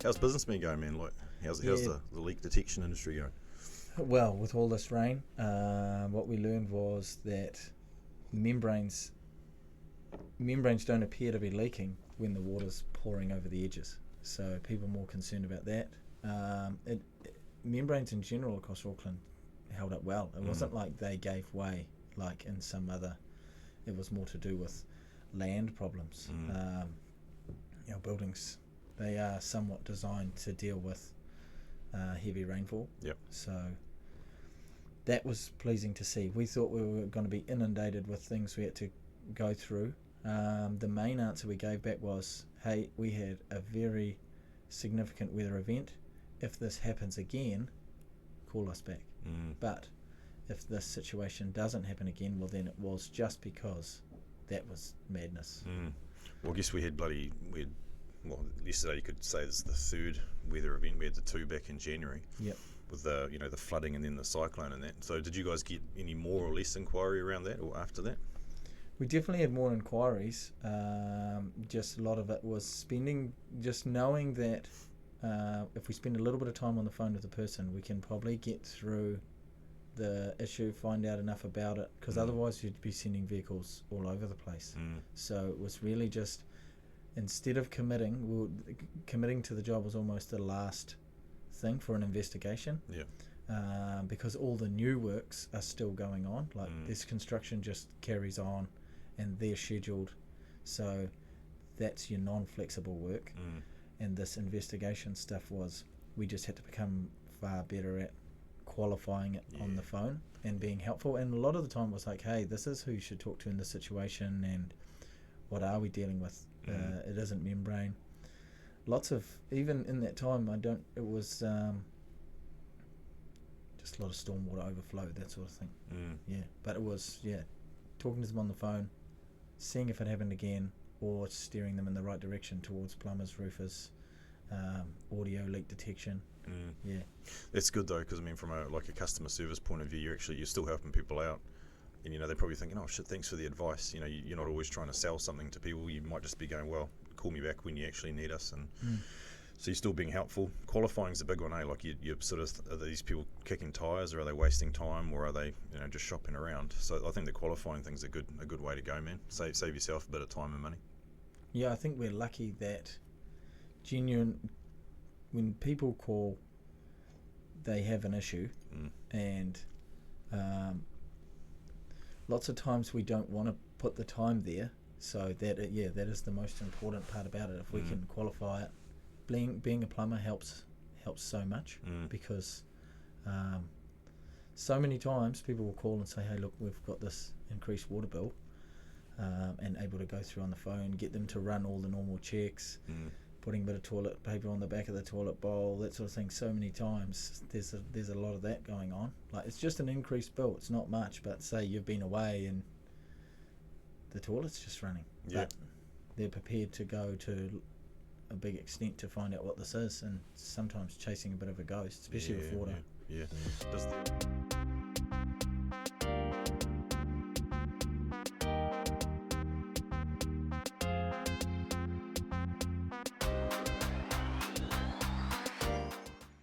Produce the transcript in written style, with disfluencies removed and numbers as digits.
How's business been going, man? Like, how's the leak detection industry going? Well, with all this rain, what we learned was that membranes don't appear to be leaking when the water's pouring over the edges. So people are more concerned about that. Membranes in general across Auckland held up well. It wasn't like they gave way like in some other. It was more to do with land problems. Buildings, they are somewhat designed to deal with heavy rainfall. Yep. So that was pleasing to see. We thought we were going to be inundated with things we had to go through. The main answer we gave back was, hey, we had a very significant weather event. If this happens again, call us back. But if this situation doesn't happen again, well, then it was just because that was madness. Well, I guess yesterday you could say this is the third weather event. We had the two back in January. Yep. With the the flooding and then the cyclone and that. So did you guys get any more or less inquiry around that or after that? We definitely had more inquiries. Just a lot of it was just knowing that if we spend a little bit of time on the phone with the person, we can probably get through the issue, find out enough about it, because otherwise you'd be sending vehicles all over the place. So it was really just, instead of committing to the job was almost the last thing for an investigation. Because all the new works are still going on, like this construction just carries on and they're scheduled, so that's your non-flexible work. And this investigation stuff we just had to become far better at qualifying it on the phone and being helpful. And a lot of the time was like, hey, this is who you should talk to in this situation, and what are we dealing with? It isn't membrane. Lots of, even in that time, it was just a lot of stormwater overflow, that sort of thing. But it was talking to them on the phone, seeing if it happened again, or steering them in the right direction towards plumbers, roofers, audio leak detection. That's good though, because I mean, from a customer service point of view, you're still helping people out, and they're probably thinking, oh shit, thanks for the advice. You're not always trying to sell something to people. You might just be going, well, call me back when you actually need us, and so you're still being helpful. Qualifying's a big one, eh? Like you're sort of, are these people kicking tires, or are they wasting time, or are they just shopping around? So I think the qualifying thing's a good way to go, man. Save yourself a bit of time and money. I think we're lucky that when people call, they have an issue, and lots of times we don't want to put the time there. So that is the most important part about it. If we can qualify it, being a plumber helps so much, because so many times people will call and say, hey, look, we've got this increased water bill, and able to go through on the phone, get them to run all the normal checks, putting a bit of toilet paper on the back of the toilet bowl, that sort of thing. So many times there's a lot of that going on. Like, it's just an increased bill, it's not much, but say you've been away and the toilet's just running, but they're prepared to go to a big extent to find out what this is, and sometimes chasing a bit of a ghost, especially with water. Does